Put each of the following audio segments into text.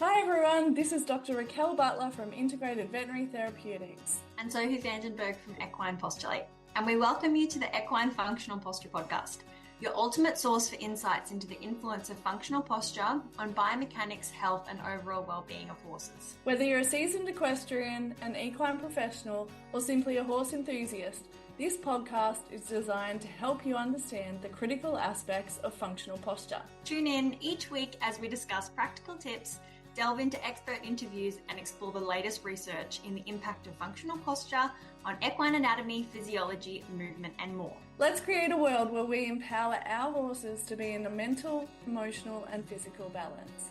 Hi everyone, this is Dr. Raquel Butler from Integrated Veterinary Therapeutics. And Sophie Vandenberg from Equine Postulate. And we welcome you to the Equine Functional Posture Podcast, your ultimate source for insights into the influence of functional posture on biomechanics, health, and overall well-being of horses. Whether you're a seasoned equestrian, an equine professional, or simply a horse enthusiast, this podcast is designed to help you understand the critical aspects of functional posture. Tune in each week as we discuss practical tips, delve into expert interviews, and explore the latest research in the impact of functional posture on equine anatomy, physiology, movement, and more. Let's create a world where we empower our horses to be in a mental, emotional, and physical balance.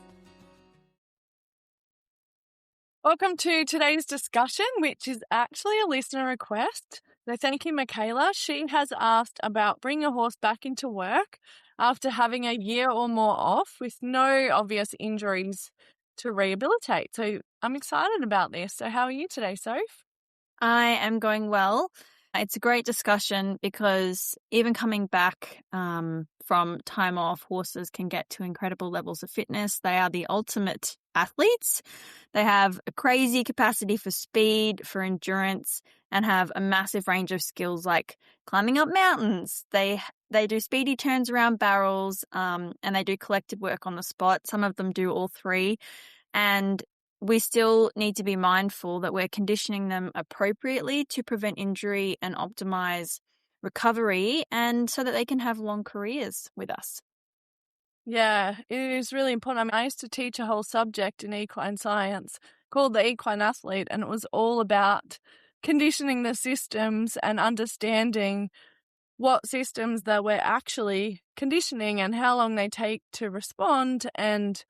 Welcome to today's discussion, which is actually a listener request. So thank you, Michaela. She has asked about bringing a horse back into work after having a year or more off with no obvious injuries to rehabilitate. So I'm excited about this. So how are you today, Soph? I am going well. It's a great discussion because even coming back from time off, horses can get to incredible levels of fitness. They are the ultimate athletes. They have a crazy capacity for speed, for endurance, and have a massive range of skills like climbing up mountains. They do speedy turns around barrels, and they do collective work on the spot. Some of them do all three. And we still need to be mindful that we're conditioning them appropriately to prevent injury and optimize recovery, and so that they can have long careers with us. Yeah, it is really important. I used to teach a whole subject in equine science called the equine athlete, and it was all about conditioning the systems and understanding what systems that we're actually conditioning and how long they take to respond, and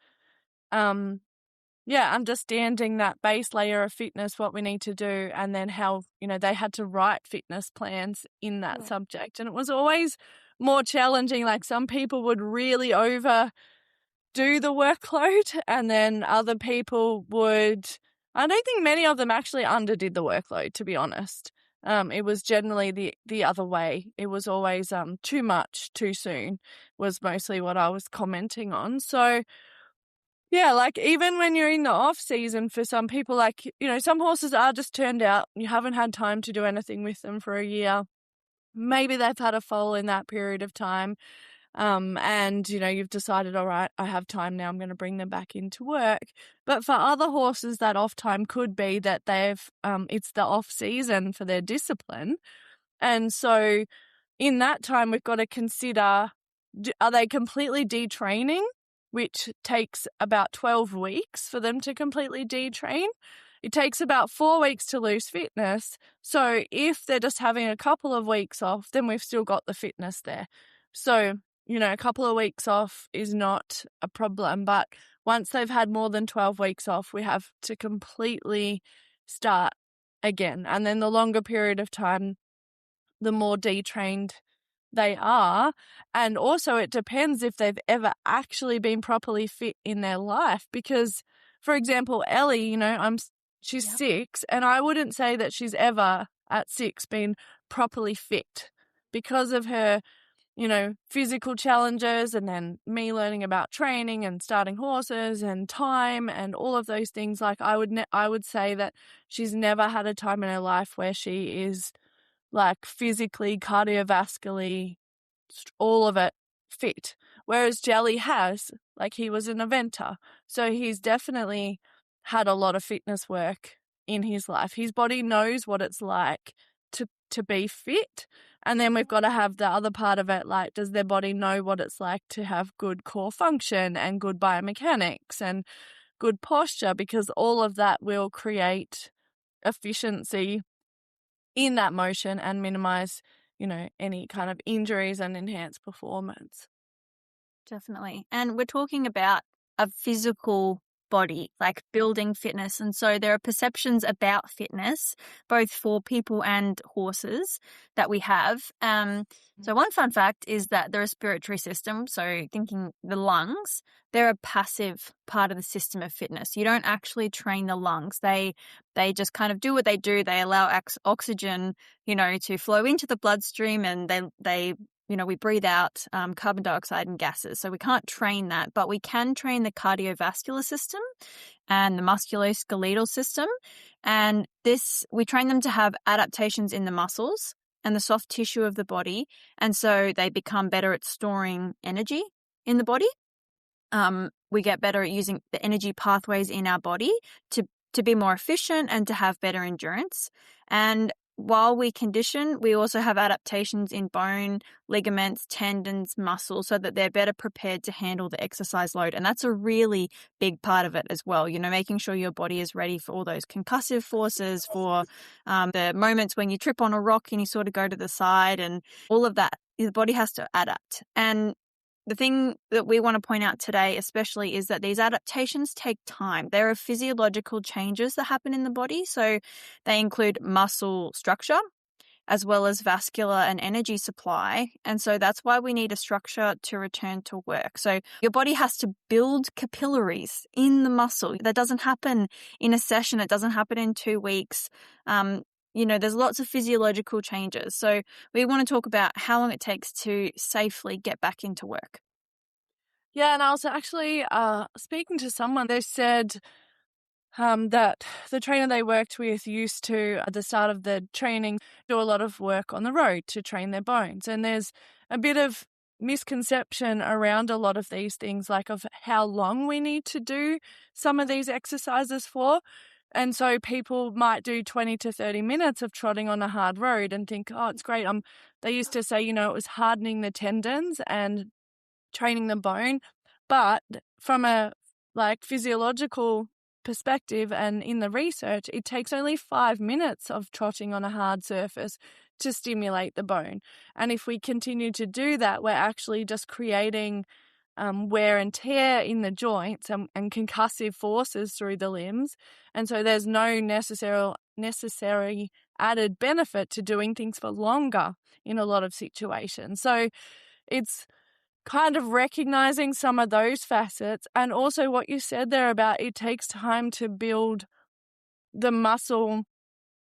understanding that base layer of fitness, what we need to do, and then how, they had to write fitness plans in that subject. And it was always more challenging. Like some people would really overdo the workload, and then other people would, I don't think many of them actually underdid the workload, to be honest. It was generally the other way. It was always too much, too soon was mostly what I was commenting on. So yeah, like even when you're in the off season, for some people, like, some horses are just turned out. You haven't had time to do anything with them for a year. Maybe they've had a foal in that period of time. And, you've decided, all right, I have time now. I'm going to bring them back into work. But for other horses, that off time could be that it's the off season for their discipline. And so in that time, we've got to consider, are they completely detraining, which takes about 12 weeks for them to completely detrain. It takes about 4 weeks to lose fitness. So if they're just having a couple of weeks off, then we've still got the fitness there. So, a couple of weeks off is not a problem. But once they've had more than 12 weeks off, we have to completely start again. And then the longer period of time, the more detrained they are. And also it depends if they've ever actually been properly fit in their life, because for example, Ellie, she's 6, and I wouldn't say that she's ever at 6 been properly fit because of her, physical challenges, and then me learning about training and starting horses and time and all of those things. Like I would say that she's never had a time in her life where she is like physically, cardiovascularly, all of it fit. Whereas Jelly has, like he was an eventer. So he's definitely had a lot of fitness work in his life. His body knows what it's like to be fit. And then we've got to have the other part of it, like does their body know what it's like to have good core function and good biomechanics and good posture, because all of that will create efficiency in that motion and minimize, any kind of injuries and enhance performance. Definitely. And we're talking about a physical body, like building fitness. And so there are perceptions about fitness, both for people and horses, that we have. So one fun fact is that the respiratory system, so thinking the lungs, they're a passive part of the system of fitness. You don't actually train the lungs. They just kind of do what they do. They allow oxygen, to flow into the bloodstream, and they we breathe out carbon dioxide and gases. So we can't train that, but we can train the cardiovascular system and the musculoskeletal system. And we train them to have adaptations in the muscles and the soft tissue of the body. And so they become better at storing energy in the body. We get better at using the energy pathways in our body to be more efficient and to have better endurance. And while we condition, we also have adaptations in bone, ligaments, tendons, muscles, so that they're better prepared to handle the exercise load. And that's a really big part of it as well. Making sure your body is ready for all those concussive forces, for the moments when you trip on a rock and you sort of go to the side, and all of that. The body has to adapt. And the thing that we want to point out today especially is that these adaptations take time. There are physiological changes that happen in the body. So they include muscle structure as well as vascular and energy supply. And so that's why we need a structure to return to work. So your body has to build capillaries in the muscle. That doesn't happen in a session. It doesn't happen in 2 weeks. There's lots of physiological changes. So we want to talk about how long it takes to safely get back into work. Yeah, and I was actually speaking to someone. They said that the trainer they worked with used to, at the start of the training, do a lot of work on the road to train their bones. And there's a bit of misconception around a lot of these things, like of how long we need to do some of these exercises for. And so people might do 20 to 30 minutes of trotting on a hard road and think, oh, it's great. They used to say, it was hardening the tendons and training the bone. But from a physiological perspective and in the research, it takes only 5 minutes of trotting on a hard surface to stimulate the bone. And if we continue to do that, we're actually just creating wear and tear in the joints and concussive forces through the limbs. And so there's no necessary added benefit to doing things for longer in a lot of situations. So it's kind of recognizing some of those facets, and also what you said there about it takes time to build the muscle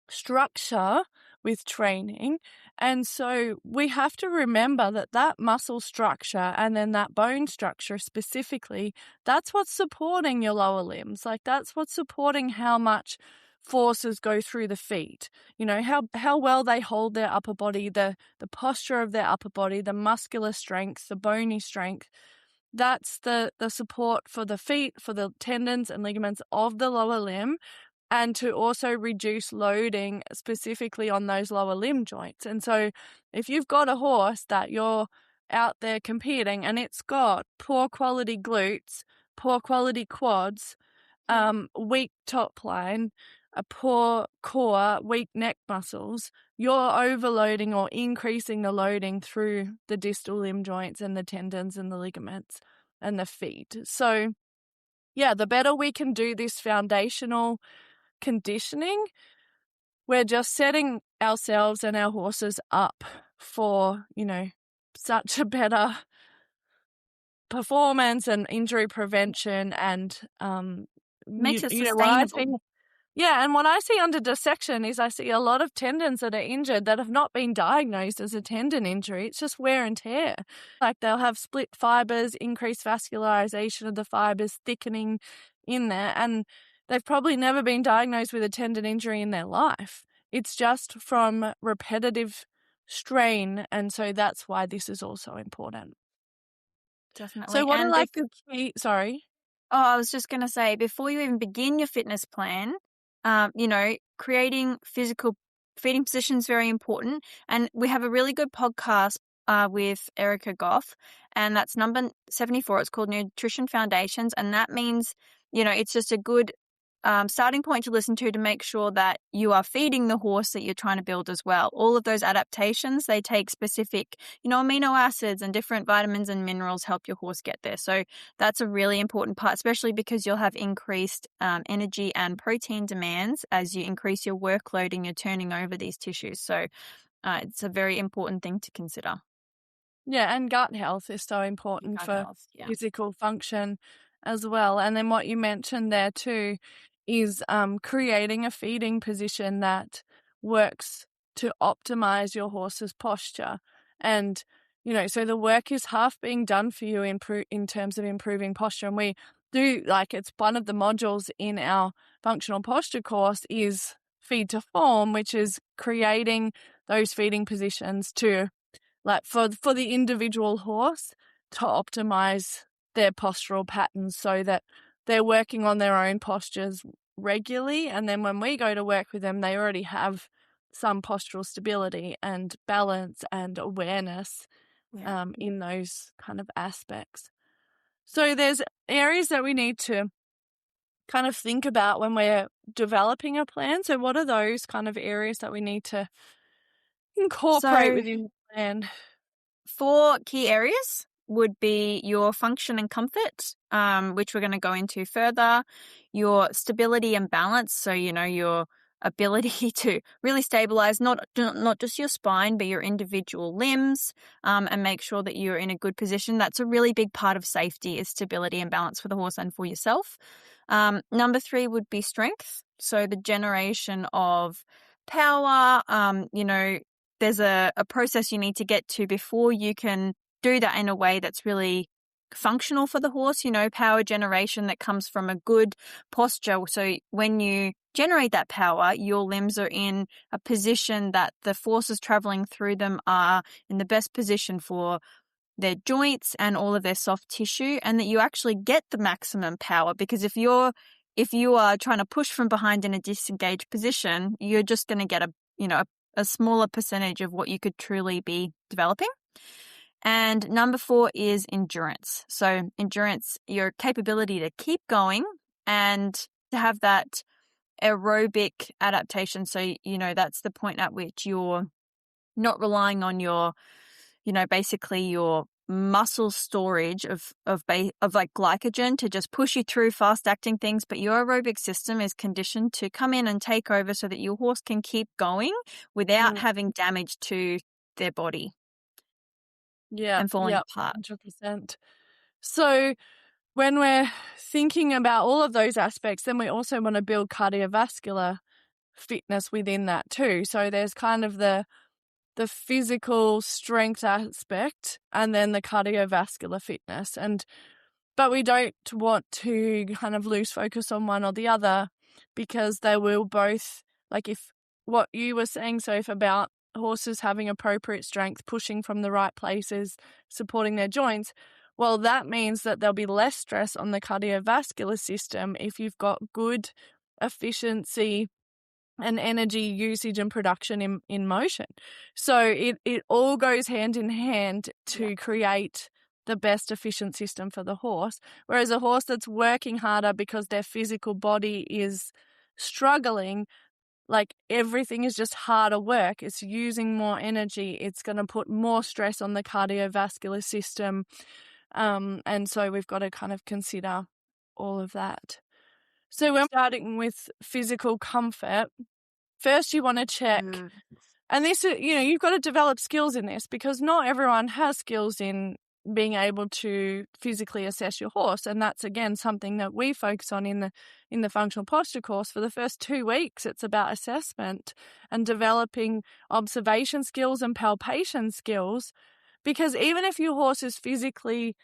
structure with training. And so we have to remember that muscle structure and then that bone structure specifically, that's what's supporting your lower limbs. That's what's supporting how much forces go through the feet, how well they hold their upper body, the posture of their upper body, the muscular strength, the bony strength. That's the support for the feet, for the tendons and ligaments of the lower limb, and to also reduce loading specifically on those lower limb joints. And so if you've got a horse that you're out there competing and it's got poor quality glutes, poor quality quads, weak top line, a poor core, weak neck muscles, you're overloading or increasing the loading through the distal limb joints and the tendons and the ligaments and the feet. So yeah, the better we can do this foundational conditioning, we're just setting ourselves and our horses up for, such a better performance and injury prevention and makes it sustainable. And what I see under dissection is I see a lot of tendons that are injured that have not been diagnosed as a tendon injury. It's just wear and tear. They'll have split fibers, increased vascularization of the fibers, thickening in there, and they've probably never been diagnosed with a tendon injury in their life. It's just from repetitive strain, and so that's why this is also important. Definitely. So what are the key... Sorry? Oh, I was just going to say, before you even begin your fitness plan, creating physical feeding position is very important. And we have a really good podcast with Erica Goff, and that's number 74. It's called Nutrition Foundations. And that means, it's just a good starting point to listen to make sure that you are feeding the horse that you're trying to build as well. All of those adaptations, they take specific, amino acids and different vitamins and minerals help your horse get there. So that's a really important part, especially because you'll have increased energy and protein demands as you increase your workload and you're turning over these tissues. So it's a very important thing to consider. Yeah, and gut health is so important for physical function as well. And then what you mentioned there too is creating a feeding position that works to optimize your horse's posture. And, so the work is half being done for you in terms of improving posture. And we do, it's one of the modules in our functional posture course is feed to form, which is creating those feeding positions to, for the individual horse to optimize their postural patterns so that they're working on their own postures regularly. And then when we go to work with them, they already have some postural stability and balance and awareness in those kind of aspects. So there's areas that we need to kind of think about when we're developing a plan. So what are those kind of areas that we need to incorporate within the plan? 4 key areas would be your function and comfort, which we're going to go into further, your stability and balance, so your ability to really stabilize not just your spine but your individual limbs, and make sure that you're in a good position. That's a really big part of safety, is stability and balance for the horse and for yourself. Number 3 would be strength, so the generation of power. There's a process you need to get to before you can do that in a way that's really functional for the horse, power generation that comes from a good posture. So when you generate that power, your limbs are in a position that the forces traveling through them are in the best position for their joints and all of their soft tissue, and that you actually get the maximum power. Because if you are trying to push from behind in a disengaged position, you're just going to get a smaller percentage of what you could truly be developing. And number 4 is endurance. So endurance, your capability to keep going and to have that aerobic adaptation. So, that's the point at which you're not relying on your, basically your muscle storage of glycogen to just push you through fast acting things, but your aerobic system is conditioned to come in and take over so that your horse can keep going without having damage to their body. And falling apart. 100%. So when we're thinking about all of those aspects, then we also want to build cardiovascular fitness within that too. So there's kind of the physical strength aspect and then the cardiovascular fitness. But we don't want to kind of lose focus on one or the other, because they will both, if what you were saying, Soph, about horses having appropriate strength, pushing from the right places, supporting their joints, well, that means that there'll be less stress on the cardiovascular system if you've got good efficiency and energy usage and production in motion. So it all goes hand in hand to create the best efficient system for the horse. Whereas a horse that's working harder because their physical body is struggling, everything is just harder work. It's using more energy. It's going to put more stress on the cardiovascular system. And so we've got to kind of consider all of that. So when starting with physical comfort, first you want to check, and this, you've got to develop skills in this, because not everyone has skills in being able to physically assess your horse. And that's, again, something that we focus on in the functional posture course. For the first 2 weeks, it's about assessment and developing observation skills and palpation skills, because even if your horse is physically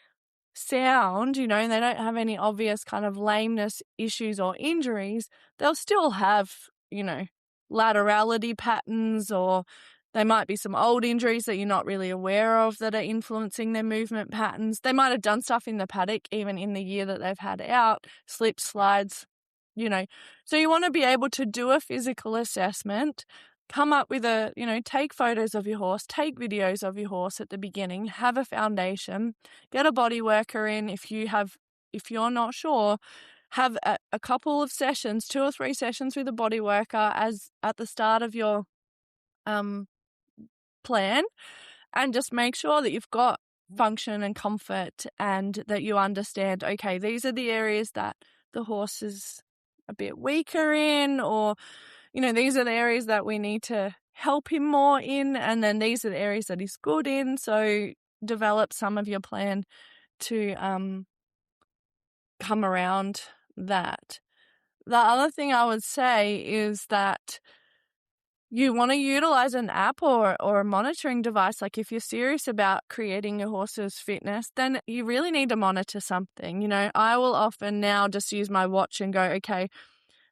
sound, and they don't have any obvious kind of lameness issues or injuries, they'll still have, laterality patterns, or there might be some old injuries that you're not really aware of that are influencing their movement patterns. They might have done stuff in the paddock, even in the year that they've had out, slips, slides, So you want to be able to do a physical assessment, come up with take photos of your horse, take videos of your horse at the beginning, have a foundation, get a body worker in. If you're not sure, have a couple of sessions, 2 or 3 sessions with a body worker as at the start of your plan, and just make sure that you've got function and comfort, and that you understand, okay, these are the areas that the horse is a bit weaker in, or these are the areas that we need to help him more in, and then these are the areas that he's good in. So develop some of your plan to come around that. The other thing I would say is that you want to utilize an app or a monitoring device. Like if you're serious about creating your horse's fitness, then you really need to monitor something. You know, I will often now just use my watch and go, okay,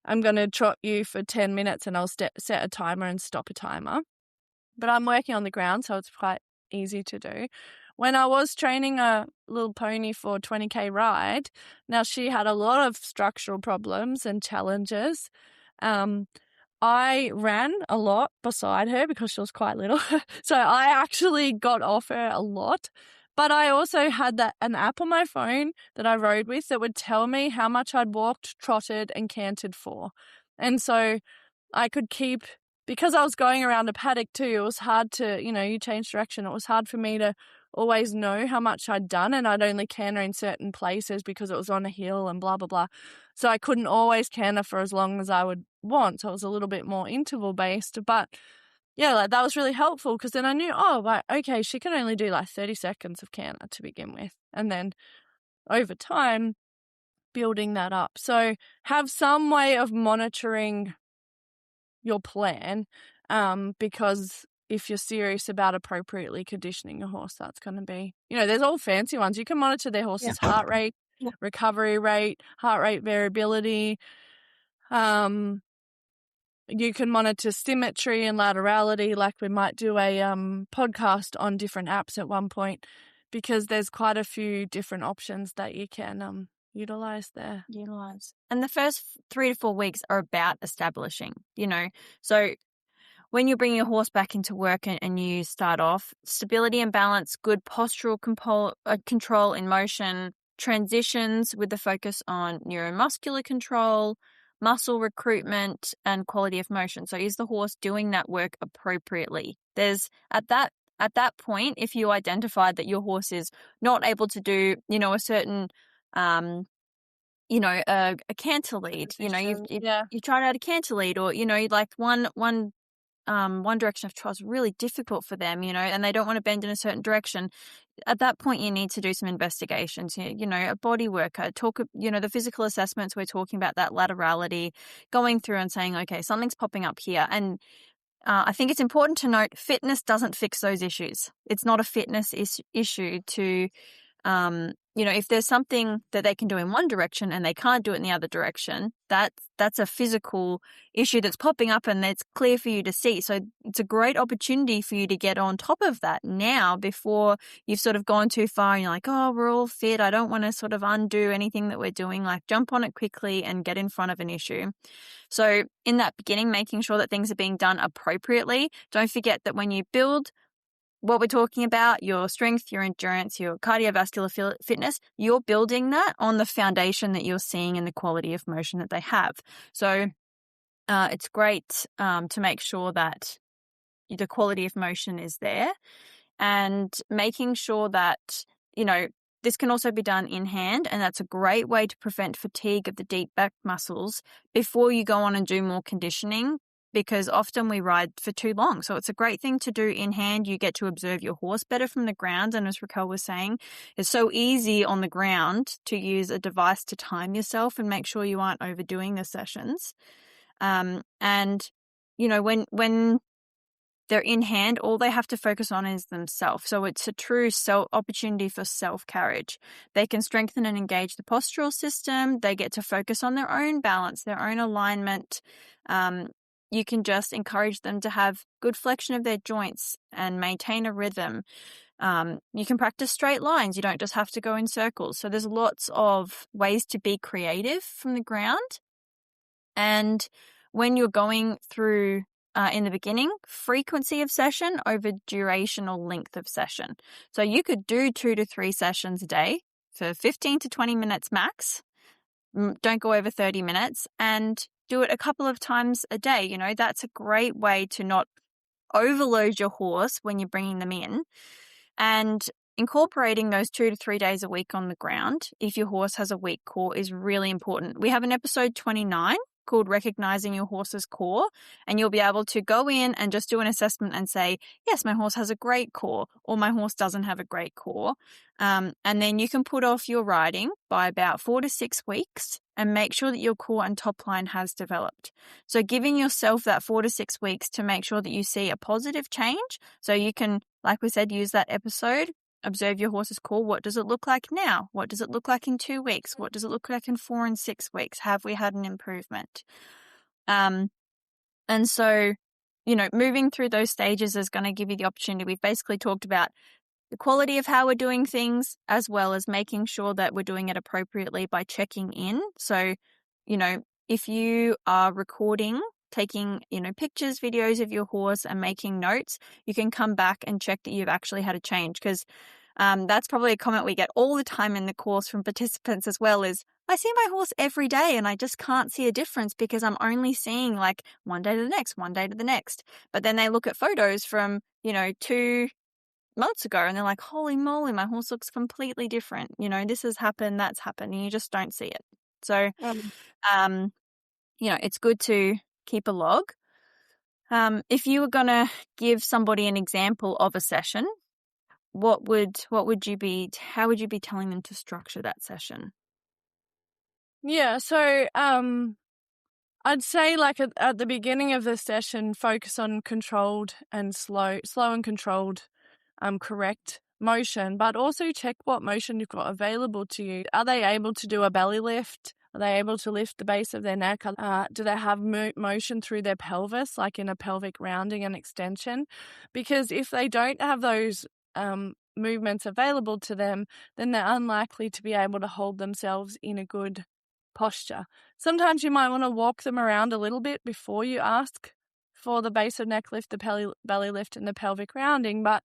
I'm going to trot you for 10 minutes and I'll set a timer and stop a timer. But I'm working on the ground, so it's quite easy to do. When I was training a little pony for a 20K ride, now she had a lot of structural problems and challenges. I ran a lot beside her because she was quite little. So I actually got off her a lot. But I also had an app on my phone that I rode with that would tell me how much I'd walked, trotted, and cantered for. And so I could keep, because I was going around a paddock too, it was hard to, you change direction. It was hard for me to always know how much I'd done, and I'd only canter in certain places because it was on a hill and blah, blah, blah. So I couldn't always canter for as long as I would want. So it was a little bit more interval based. But yeah, like that was really helpful because then I knew, okay, she can only do like 30 seconds of canter to begin with. And then over time, building that up. So have some way of monitoring your plan, because if you're serious about appropriately conditioning your horse, that's going to be, there's all fancy ones. You can monitor their horse's heart rate, recovery rate, heart rate variability. You can monitor symmetry and laterality. Like we might do a podcast on different apps at one point, because there's quite a few different options that you can utilize there. And the first 3 to 4 weeks are about establishing, so when you bring your horse back into work and you start off, stability and balance, good postural control in motion, transitions with the focus on neuromuscular control, muscle recruitment, and quality of motion. So is the horse doing that work appropriately? There's at that point, if you identify that your horse is not able to do, a certain a canter lead, you tried out a canter lead, or like one direction of trot is really difficult for them, and they don't want to bend in a certain direction. At that point, you need to do some investigations, a body worker, the physical assessments. We're talking about that laterality, going through and saying, okay, something's popping up here. And I think it's important to note, fitness doesn't fix those issues. It's not a fitness issue to, if there's something that they can do in one direction and they can't do it in the other direction, that's a physical issue that's popping up and it's clear for you to see. So it's a great opportunity for you to get on top of that now before you've sort of gone too far and you're like, oh, we're all fit, I don't want to sort of undo anything that we're doing. Like, jump on it quickly and get in front of an issue. So in that beginning, making sure that things are being done appropriately. Don't forget that when you build what we're talking about, your strength, your endurance, your cardiovascular fitness, you're building that on the foundation that you're seeing in the quality of motion that they have. So it's great to make sure that the quality of motion is there, and making sure that, this can also be done in hand, and that's a great way to prevent fatigue of the deep back muscles before you go on and do more conditioning, because often we ride for too long. So it's a great thing to do in hand. You get to observe your horse better from the ground. And as Raquel was saying, it's so easy on the ground to use a device to time yourself and make sure you aren't overdoing the sessions. And, when they're in hand, all they have to focus on is themselves. So it's a true opportunity for self-carriage. They can strengthen and engage the postural system. They get to focus on their own balance, their own alignment. You can just encourage them to have good flexion of their joints and maintain a rhythm. You can practice straight lines. You don't just have to go in circles. So there's lots of ways to be creative from the ground. And when you're going through in the beginning, frequency of session over duration or length of session. So you could do 2 to 3 sessions a day for 15 to 20 minutes max. Don't go over 30 minutes, and do it a couple of times a day. That's a great way to not overload your horse when you're bringing them in, and incorporating those 2 to 3 days a week on the ground if your horse has a weak core is really important. We have an episode 29 called Recognizing Your Horse's Core, and you'll be able to go in and just do an assessment and say, yes, my horse has a great core, or my horse doesn't have a great core. And then you can put off your riding by about 4 to 6 weeks and make sure that your core and top line has developed. So giving yourself that 4 to 6 weeks to make sure that you see a positive change. So you can, like we said, use that episode, observe your horse's core. What does it look like now? What does it look like in 2 weeks? What does it look like in 4 and 6 weeks? Have we had an improvement? And so, moving through those stages is going to give you the opportunity. We've basically talked about the quality of how we're doing things, as well as making sure that we're doing it appropriately by checking in. So, if you are recording, taking, pictures, videos of your horse and making notes, you can come back and check that you've actually had a change, because that's probably a comment we get all the time in the course from participants as well is, I see my horse every day and I just can't see a difference because I'm only seeing like one day to the next, one day to the next. But then they look at photos from, 2 months ago and they're like, holy moly, my horse looks completely different. This has happened, that's happened, and you just don't see it. So, it's good to keep a log. If you were going to give somebody an example of a session, how would you be telling them to structure that session? Yeah, so I'd say like at the beginning of the session, focus on controlled and slow and controlled, correct motion, but also check what motion you've got available to you. Are they able to do a belly lift? Are they able to lift the base of their neck? Do they have motion through their pelvis, like in a pelvic rounding and extension? Because if they don't have those movements available to them, then they're unlikely to be able to hold themselves in a good posture. Sometimes you might want to walk them around a little bit before you ask for the base of neck lift, the belly lift, and the pelvic rounding. But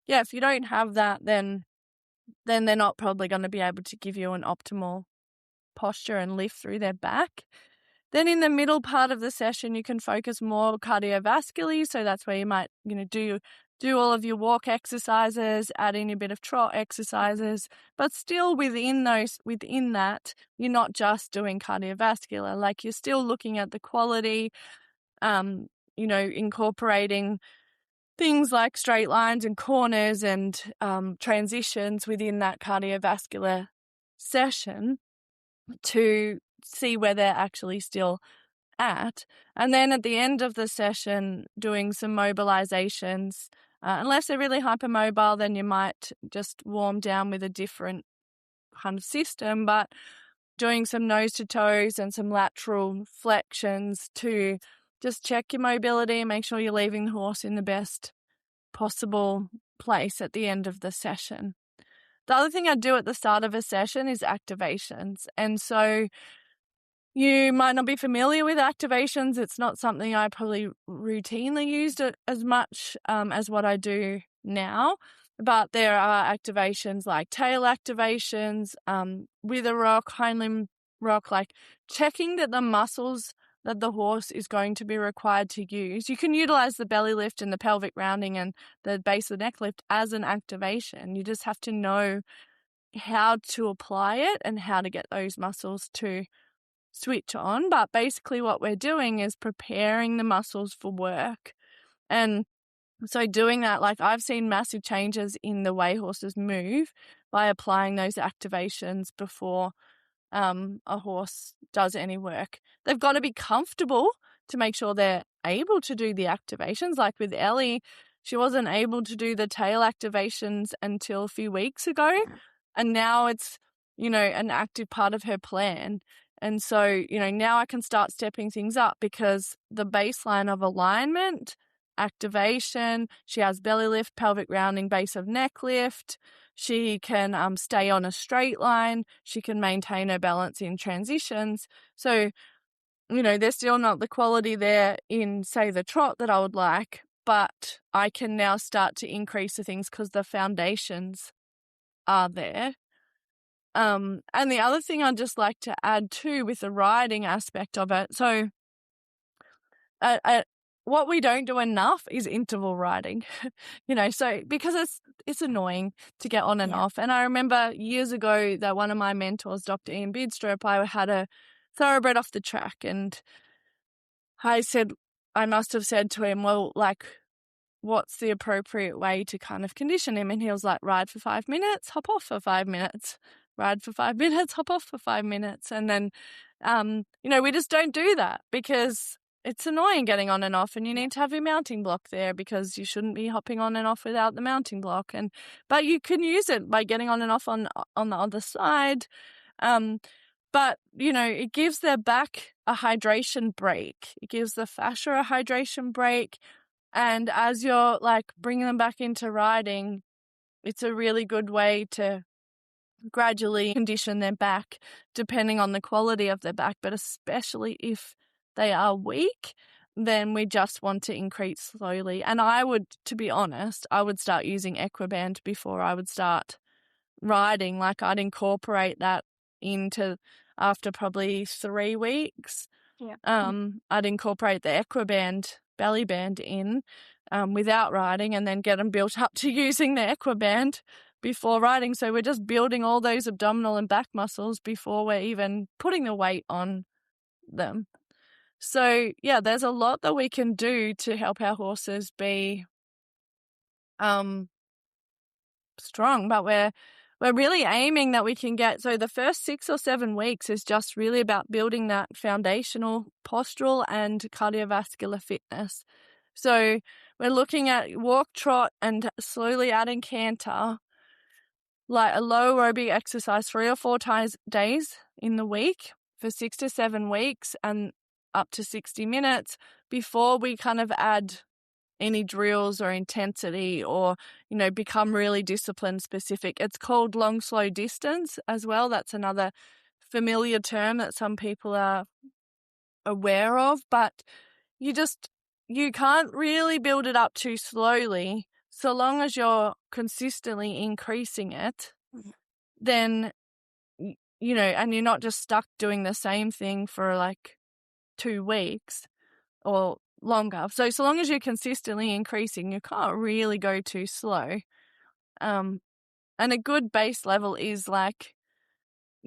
yeah, if you don't have that, then they're not probably going to be able to give you an optimal posture and lift through their back. Then in the middle part of the session, you can focus more cardiovascularly. So that's where you might, do all of your walk exercises, add in a bit of trot exercises, but still within that, you're not just doing cardiovascular. Like you're still looking at the quality, incorporating things like straight lines and corners and transitions within that cardiovascular session to see where they're actually still at. And then at the end of the session, doing some mobilizations. Unless they're really hypermobile, then you might just warm down with a different kind of system, but doing some nose to toes and some lateral flexions to just check your mobility and make sure you're leaving the horse in the best possible place at the end of the session. The other thing I do at the start of a session is activations. And so you might not be familiar with activations. It's not something I probably routinely used as much as what I do now. But there are activations like tail activations, with a rock, hind limb rock, like checking that the muscles that the horse is going to be required to use. You can utilize the belly lift and the pelvic rounding and the base of the neck lift as an activation. You just have to know how to apply it and how to get those muscles to switch on. But basically what we're doing is preparing the muscles for work. And so doing that, like I've seen massive changes in the way horses move by applying those activations before a horse does any work. They've got to be comfortable to make sure they're able to do the activations. Like with Ellie, she wasn't able to do the tail activations until a few weeks ago. And now it's, an active part of her plan. And so, now I can start stepping things up because the baseline of alignment, activation, she has belly lift, pelvic rounding, base of neck lift. She can stay on a straight line. She can maintain her balance in transitions. So, there's still not the quality there in, say, the trot that I would like, but I can now start to increase the things because the foundations are there. And the other thing I'd just like to add too with the riding aspect of it. So what we don't do enough is interval riding, so because it's annoying to get on and off. And I remember years ago that one of my mentors, Dr. Ian Bidstrup, I had a thoroughbred off the track, and I must have said to him, well, like, what's the appropriate way to kind of condition him? And he was like, ride for 5 minutes, hop off for 5 minutes. ride for 5 minutes, hop off for 5 minutes. And then, we just don't do that because it's annoying getting on and off, and you need to have your mounting block there because you shouldn't be hopping on and off without the mounting block. But you can use it by getting on and off on the other side. But, it gives their back a hydration break. It gives the fascia a hydration break. And as you're bringing them back into riding, it's a really good way to gradually condition their back depending on the quality of their back. But especially if they are weak, then we just want to increase slowly. And to be honest, I would start using Equiband before I would start riding. I'd incorporate that into after probably 3 weeks. I'd incorporate the Equiband belly band in without riding, and then get them built up to using the Equiband before riding. So we're just building all those abdominal and back muscles before we're even putting the weight on them. So yeah, there's a lot that we can do to help our horses be strong, but we're really aiming that we can get, so the first 6 or 7 weeks is just really about building that foundational postural and cardiovascular fitness. So we're looking at walk, trot, and slowly adding canter, like a low aerobic exercise 3 or 4 days in the week for 6 to 7 weeks and up to 60 minutes before we kind of add any drills or intensity or, become really discipline specific. It's called long, slow distance as well. That's another familiar term that some people are aware of, but you can't really build it up too slowly. So long as you're consistently increasing it, then, and you're not just stuck doing the same thing for 2 weeks or longer. So long as you're consistently increasing, you can't really go too slow. And a good base level is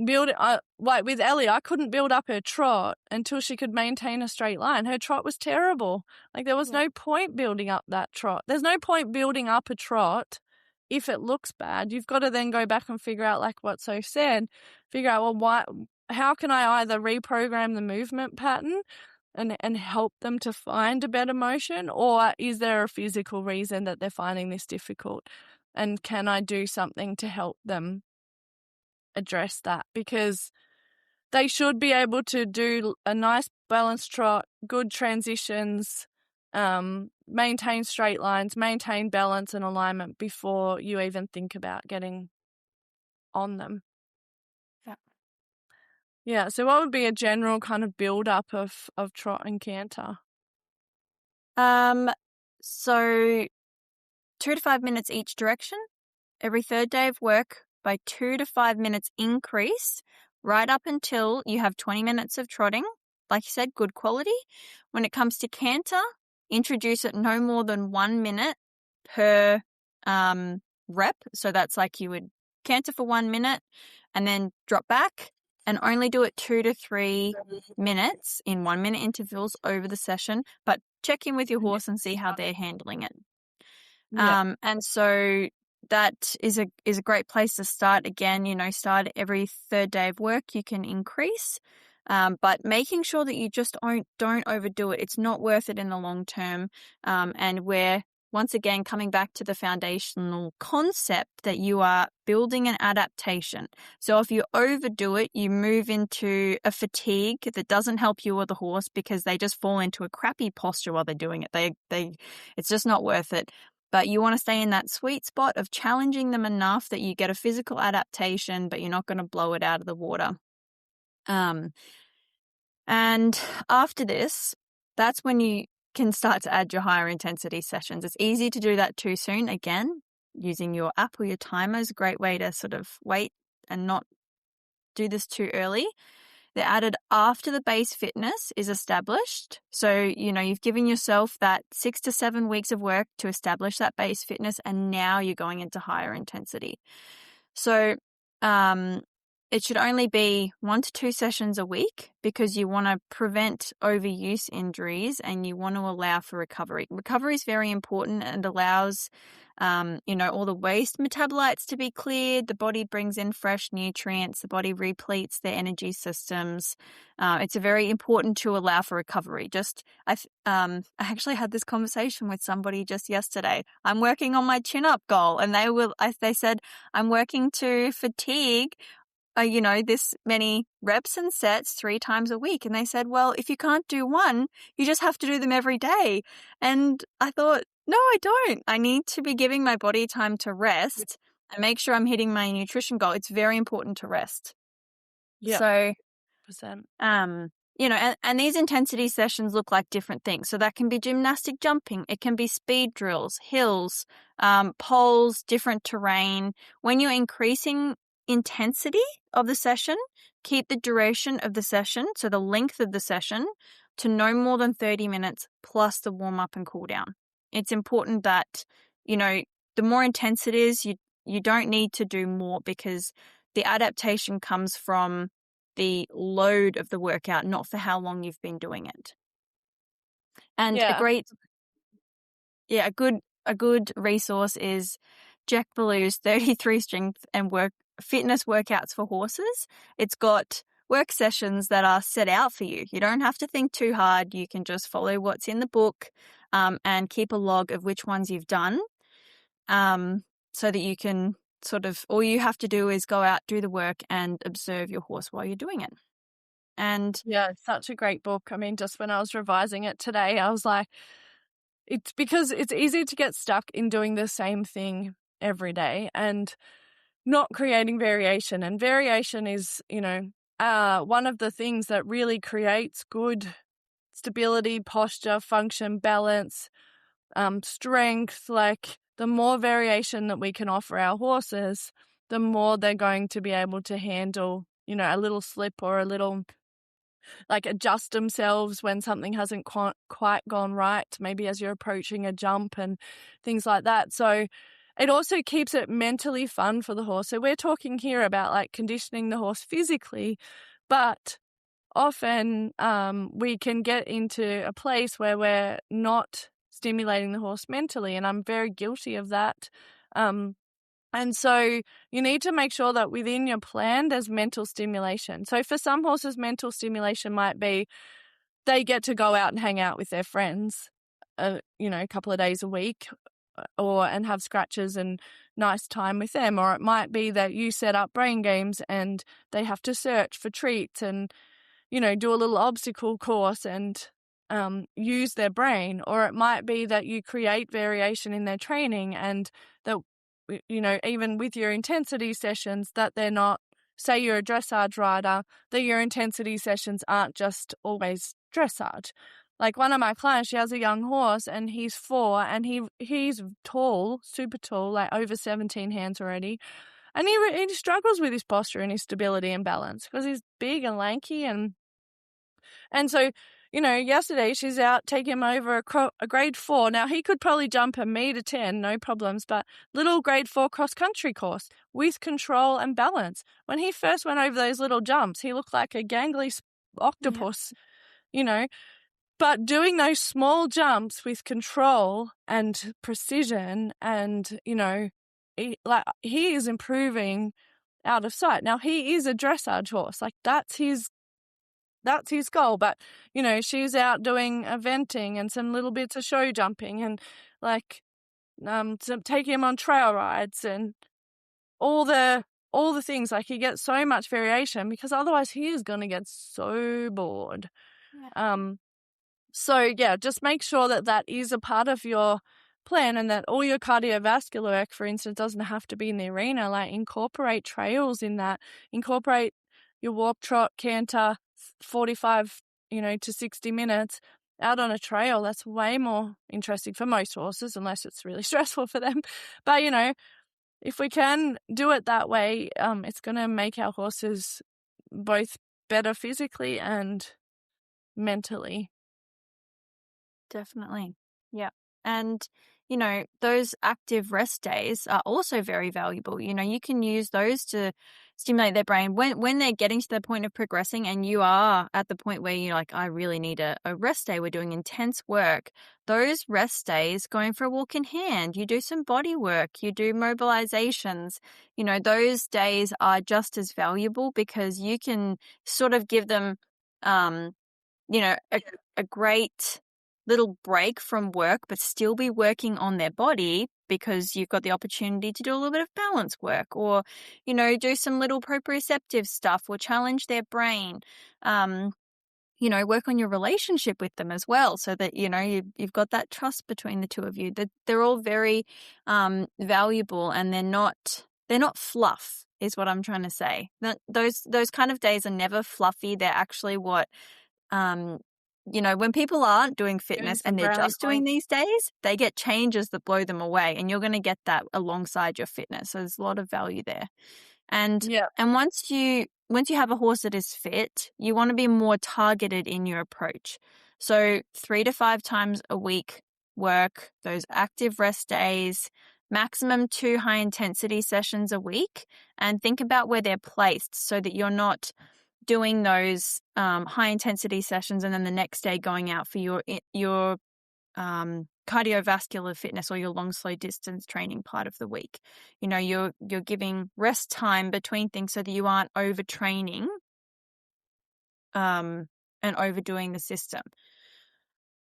build it. With Ellie, I couldn't build up her trot until she could maintain a straight line. Her trot was terrible. There was no point building up that trot. There's no point building up a trot if it looks bad. You've got to then go back and figure out, what So said, figure out, how can I either reprogram the movement pattern and help them to find a better motion, or is there a physical reason that they're finding this difficult? And can I do something to help them address that? Because they should be able to do a nice balanced trot, good transitions, maintain straight lines, maintain balance and alignment before you even think about getting on them. Yeah, so what would be a general kind of build-up of trot and canter? So 2 to 5 minutes each direction. Every third day of work, by 2 to 5 minutes increase, right up until you have 20 minutes of trotting. Like you said, good quality. When it comes to canter, introduce it no more than 1 minute per rep. So that's you would canter for 1 minute and then drop back, and only do it 2 to 3 minutes in 1 minute intervals over the session, but check in with your horse and see how they're handling it. Yeah. And so that is a great place to start. Again, start every third day of work. You can increase, but making sure that you just don't overdo it. It's not worth it in the long term. And we're once again coming back to the foundational concept that you are building an adaptation. So if you overdo it, you move into a fatigue that doesn't help you or the horse because they just fall into a crappy posture while they're doing it. It's just not worth it. But you want to stay in that sweet spot of challenging them enough that you get a physical adaptation, but you're not going to blow it out of the water. And after this, that's when you can start to add your higher intensity sessions. It's easy to do that too soon. Again, using your app or your timer is a great way to sort of wait and not do this too early. They're added after the base fitness is established. So, you've given yourself that 6 to 7 weeks of work to establish that base fitness, and now you're going into higher intensity. So, it should only be 1 to 2 sessions a week because you want to prevent overuse injuries and you want to allow for recovery. Recovery is very important and allows, all the waste metabolites to be cleared. The body brings in fresh nutrients. The body repletes their energy systems. It's very important to allow for recovery. I actually had this conversation with somebody just yesterday. I'm working on my chin-up goal, and they said I'm working to fatigue this many reps and sets 3 times a week. And they said, well, if you can't do one, you just have to do them every day. And I thought, no, I don't. I need to be giving my body time to rest and make sure I'm hitting my nutrition goal. It's very important to rest. Yeah. So, 100%. and these intensity sessions look like different things. So that can be gymnastic jumping. It can be speed drills, hills, poles, different terrain. When you're increasing intensity of the session, keep the duration of the session, so the length of the session, to no more than 30 minutes plus the warm up and cool down. It's important that, the more intense it is, you don't need to do more because the adaptation comes from the load of the workout, not for how long you've been doing it. And a good resource is Jack Ballou's 33 strength and fitness workouts for horses. It's got work sessions that are set out for you. You don't have to think too hard. You can just follow what's in the book and keep a log of which ones you've done so that you can all you have to do is go out, do the work and observe your horse while you're doing it. And yeah, it's such a great book. I mean, just when I was revising it today, I was like, it's because it's easy to get stuck in doing the same thing every day and not creating variation. And variation is, one of the things that really creates good stability, posture, function, balance, strength. Like the more variation that we can offer our horses, the more they're going to be able to handle, a little slip or a little adjust themselves when something hasn't quite gone right, maybe as you're approaching a jump and things like that. So it also keeps it mentally fun for the horse. So we're talking here about conditioning the horse physically, but often we can get into a place where we're not stimulating the horse mentally, and I'm very guilty of that. And so you need to make sure that within your plan, there's mental stimulation. So for some horses, mental stimulation might be they get to go out and hang out with their friends, a couple of days a week and have scratches and nice time with them. Or it might be that you set up brain games and they have to search for treats and, do a little obstacle course and use their brain. Or it might be that you create variation in their training and that, even with your intensity sessions, that they're not, say you're a dressage rider, that your intensity sessions aren't just always dressage. Like one of my clients, she has a young horse and he's 4 and he's tall, super tall, over 17 hands already. And he struggles with his posture and his stability and balance because he's big and lanky. And so, yesterday she's out taking him over a grade 4. Now, he could probably jump a meter 10, no problems, but little grade 4 cross-country course with control and balance. When he first went over those little jumps, he looked like a gangly octopus, But doing those small jumps with control and precision and, he is improving out of sight. Now, he is a dressage horse. That's his goal. But, she's out doing eventing and some little bits of show jumping and taking him on trail rides and all the things. He gets so much variation because otherwise he is going to get so bored. Yeah. So yeah, just make sure that is a part of your plan and that all your cardiovascular work, for instance, doesn't have to be in the arena. Incorporate trails in that. Incorporate your walk, trot, canter, 45, to 60 minutes out on a trail. That's way more interesting for most horses, unless it's really stressful for them. But, if we can do it that way, it's going to make our horses both better physically and mentally. Definitely. Yeah. And, those active rest days are also very valuable. You can use those to stimulate their brain. When they're getting to the point of progressing and you are at the point where you're like, I really need a rest day, we're doing intense work, those rest days, going for a walk in hand, you do some body work, you do mobilizations, those days are just as valuable because you can sort of give them, a great little break from work, but still be working on their body because you've got the opportunity to do a little bit of balance work or, do some little proprioceptive stuff or challenge their brain. Work on your relationship with them as well so that, you've got that trust between the two of you. That they're all very valuable and they're not fluff is what I'm trying to say. Those kind of days are never fluffy. They're actually what when people aren't doing fitness and they're just doing these days, they get changes that blow them away, and you're going to get that alongside your fitness. So there's a lot of value there. And once you have a horse that is fit, you want to be more targeted in your approach. So 3 to 5 times a week work, those active rest days, maximum 2 high intensity sessions a week, and think about where they're placed so that you're not doing those high intensity sessions and then the next day going out for your cardiovascular fitness or your long slow distance training part of the week. You're giving rest time between things so that you aren't overtraining and overdoing the system.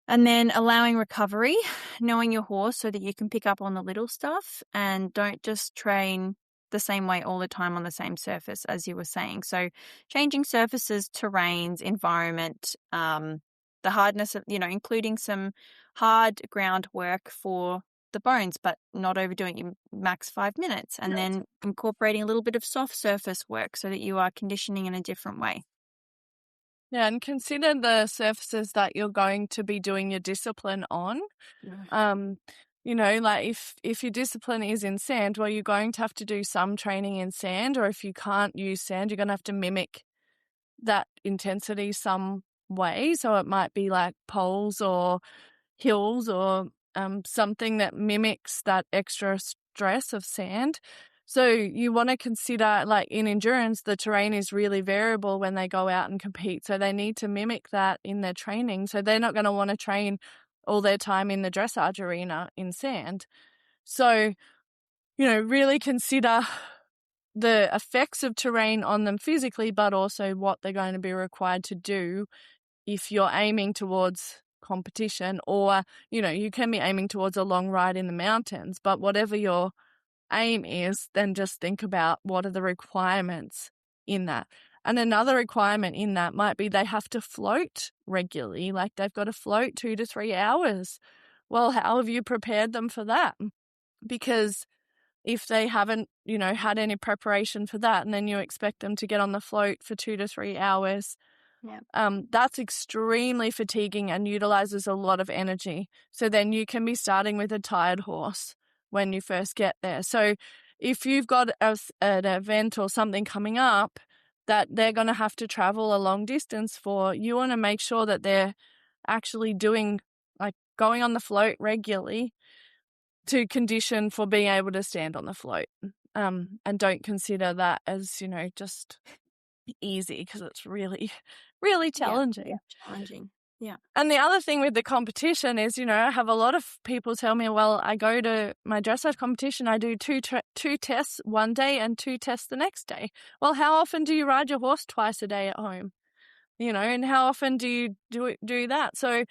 And then allowing recovery, knowing your horse so that you can pick up on the little stuff and don't just train the same way all the time on the same surface, as you were saying. So changing surfaces, terrains, environment, the hardness of, including some hard ground work for the bones, but not overdoing it, max 5 minutes, and then incorporating a little bit of soft surface work so that you are conditioning in a different way. Yeah, and consider the surfaces that you're going to be doing your discipline on. Like if your discipline is in sand, well, you're going to have to do some training in sand, or if you can't use sand, you're going to have to mimic that intensity some way. So it might be like poles or hills or something that mimics that extra stress of sand. So you want to consider, like in endurance, the terrain is really variable when they go out and compete. So they need to mimic that in their training. So they're not going to want to train all their time in the dressage arena in sand. So, really consider the effects of terrain on them physically, but also what they're going to be required to do if you're aiming towards competition, or, you can be aiming towards a long ride in the mountains, but whatever your aim is, then just think about what are the requirements in that. And another requirement in that might be they have to float regularly, like they've got to float 2 to 3 hours. Well, how have you prepared them for that? Because if they haven't, had any preparation for that, and then you expect them to get on the float for 2 to 3 hours, that's extremely fatiguing and utilizes a lot of energy. So then you can be starting with a tired horse when you first get there. So if you've got an event or something coming up that they're going to have to travel a long distance for, you want to make sure that they're actually doing, like, going on the float regularly to condition for being able to stand on the float. And don't consider that as, just easy, because it's really, really challenging. Yeah, challenging. Yeah. And the other thing with the competition is, I have a lot of people tell me, well, I go to my dressage competition, I do two tests one day and 2 tests the next day. Well, how often do you ride your horse twice a day at home? And how often do you do that? So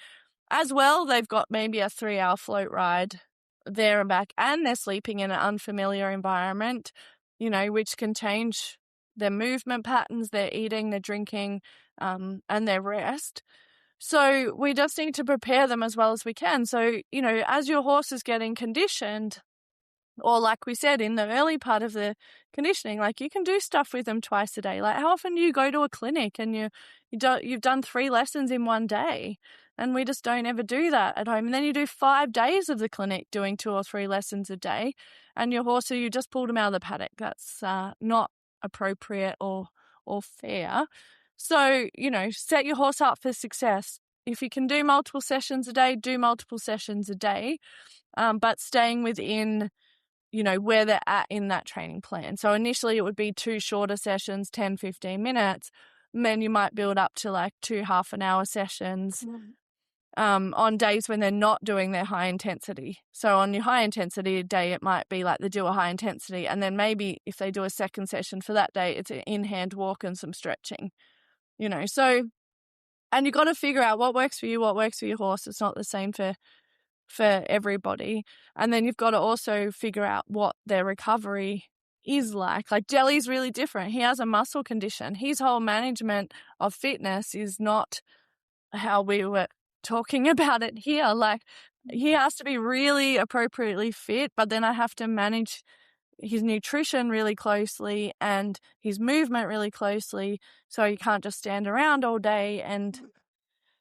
as well, they've got maybe a 3-hour float ride there and back, and they're sleeping in an unfamiliar environment, which can change their movement patterns, their eating, their drinking, and their rest. So we just need to prepare them as well as we can. So, as your horse is getting conditioned, or like we said, in the early part of the conditioning, like you can do stuff with them twice a day. Like how often do you go to a clinic and you've done 3 lessons in one day? And we just don't ever do that at home. And then you do 5 days of the clinic doing 2 or 3 lessons a day. And your horse, so you just pulled him out of the paddock. That's not appropriate or fair. So, set your horse up for success. If you can do multiple sessions a day, do multiple sessions a day, but staying within, where they're at in that training plan. So initially it would be 2 shorter sessions, 10, 15 minutes. And then you might build up to like 2 half-an-hour sessions on days when they're not doing their high intensity. So on your high intensity day, it might be like they do a high intensity, and then maybe if they do a second session for that day, it's an in-hand walk and some stretching, So, and you've got to figure out what works for you, what works for your horse. It's not the same for everybody. And then you've got to also figure out what their recovery is like. Like Jelly's really different. He has a muscle condition. His whole management of fitness is not how we were talking about it here. Like he has to be really appropriately fit, but then I have to manage his nutrition really closely and his movement really closely, so he can't just stand around all day. And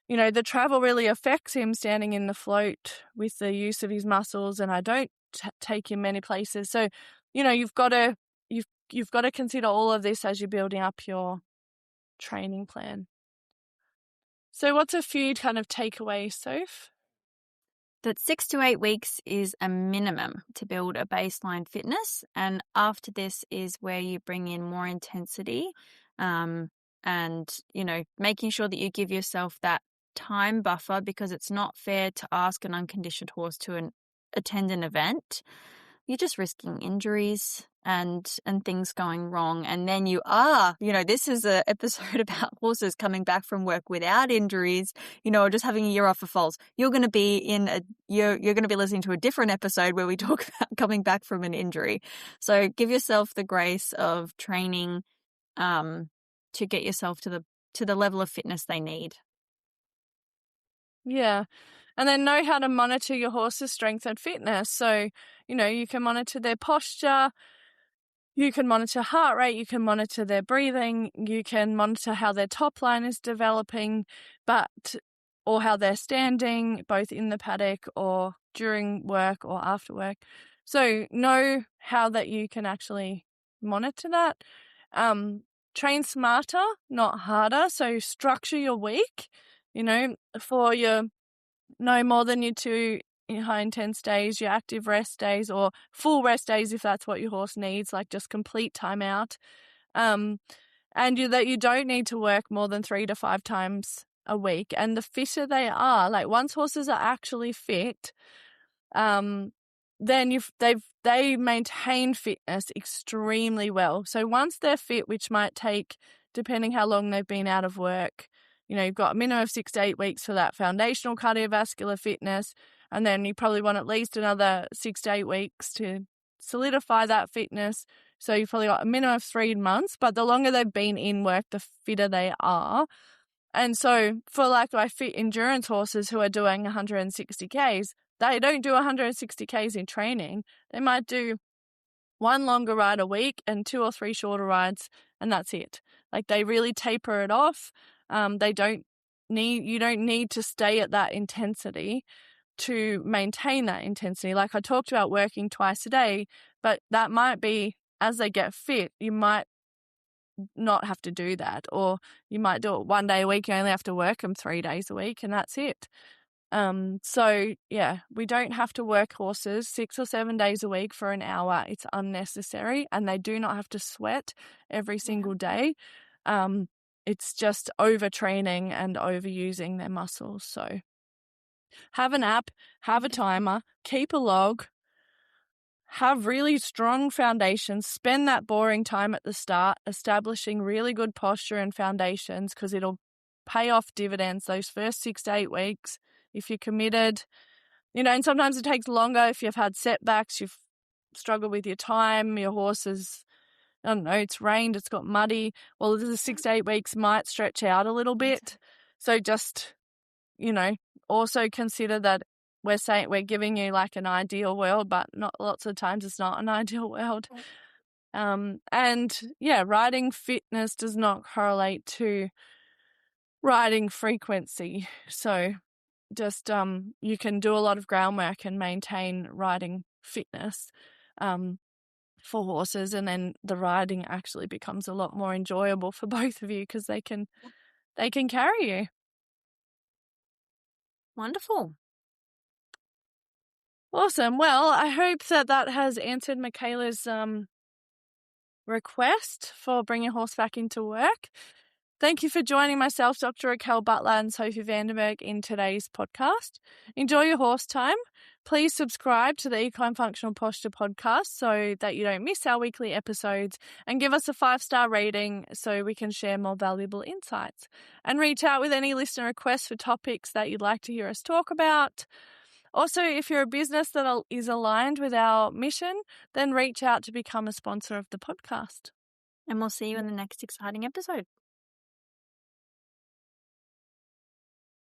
the travel really affects him standing in the float with the use of his muscles, and I don't take him many places. So you've got to consider all of this as you're building up your training plan. So what's a few kind of takeaways, Soph? That 6 to 8 weeks is a minimum to build a baseline fitness. And after this is where you bring in more intensity and, making sure that you give yourself that time buffer, because it's not fair to ask an unconditioned horse to attend an event. You're just risking injuries and things going wrong. And then this is an episode about horses coming back from work without injuries, or just having a year off of foals. You're going to be you're going to be listening to a different episode where we talk about coming back from an injury. So give yourself the grace of training to get yourself to the level of fitness they need. Yeah. And then know how to monitor your horse's strength and fitness. So, you can monitor their posture, you can monitor heart rate, you can monitor their breathing, you can monitor how their top line is developing, or how they're standing, both in the paddock or during work or after work. So know how that you can actually monitor that. Train smarter, not harder. So structure your week, for your no more than your 2 high intense days, your active rest days, or full rest days if that's what your horse needs, like just complete time out. And that you don't need to work more than 3 to 5 times a week. And the fitter they are, like once horses are actually fit, then they maintain fitness extremely well. So once they're fit, which might take, depending how long they've been out of work, you've got a minimum of 6 to 8 weeks for that foundational cardiovascular fitness, and then you probably want at least another 6 to 8 weeks to solidify that fitness. So you've probably got a minimum of 3 months, but the longer they've been in work, the fitter they are. And so for my fit endurance horses who are doing 160 Ks, they don't do 160 Ks in training. They might do 1 longer ride a week and 2 or 3 shorter rides, and that's it. Like they really taper it off. You don't need to stay at that intensity to maintain that intensity. Like I talked about working twice a day, but that might be as they get fit, you might not have to do that, or you might do it 1 day a week. You only have to work them 3 days a week, and that's it. So yeah, we don't have to work horses 6 or 7 days a week for an hour. It's unnecessary, and they do not have to sweat every single day. It's just overtraining and overusing their muscles. So have an app, have a timer, keep a log, have really strong foundations, spend that boring time at the start establishing really good posture and foundations, because it'll pay off dividends those first 6 to 8 weeks if you're committed. And sometimes it takes longer if you've had setbacks, you've struggled with your time, your horse is, I don't know, it's rained, it's got muddy. Well, the 6 to 8 weeks might stretch out a little bit. So just, also consider that we're giving you like an ideal world, but not lots of times it's not an ideal world. And yeah, riding fitness does not correlate to riding frequency. So just you can do a lot of groundwork and maintain riding fitness for horses, and then the riding actually becomes a lot more enjoyable for both of you because they can carry you. Wonderful. Awesome. Well, I hope that has answered Michaela's request for bringing horse back into work. Thank you for joining myself, Dr. Raquel Butler and Sophie Vandenberg in today's podcast. Enjoy your horse time. Please subscribe to the Equine Functional Posture podcast so that you don't miss our weekly episodes, and give us a 5-star rating so we can share more valuable insights. And reach out with any listener requests for topics that you'd like to hear us talk about. Also, if you're a business that is aligned with our mission, then reach out to become a sponsor of the podcast. And we'll see you in the next exciting episode.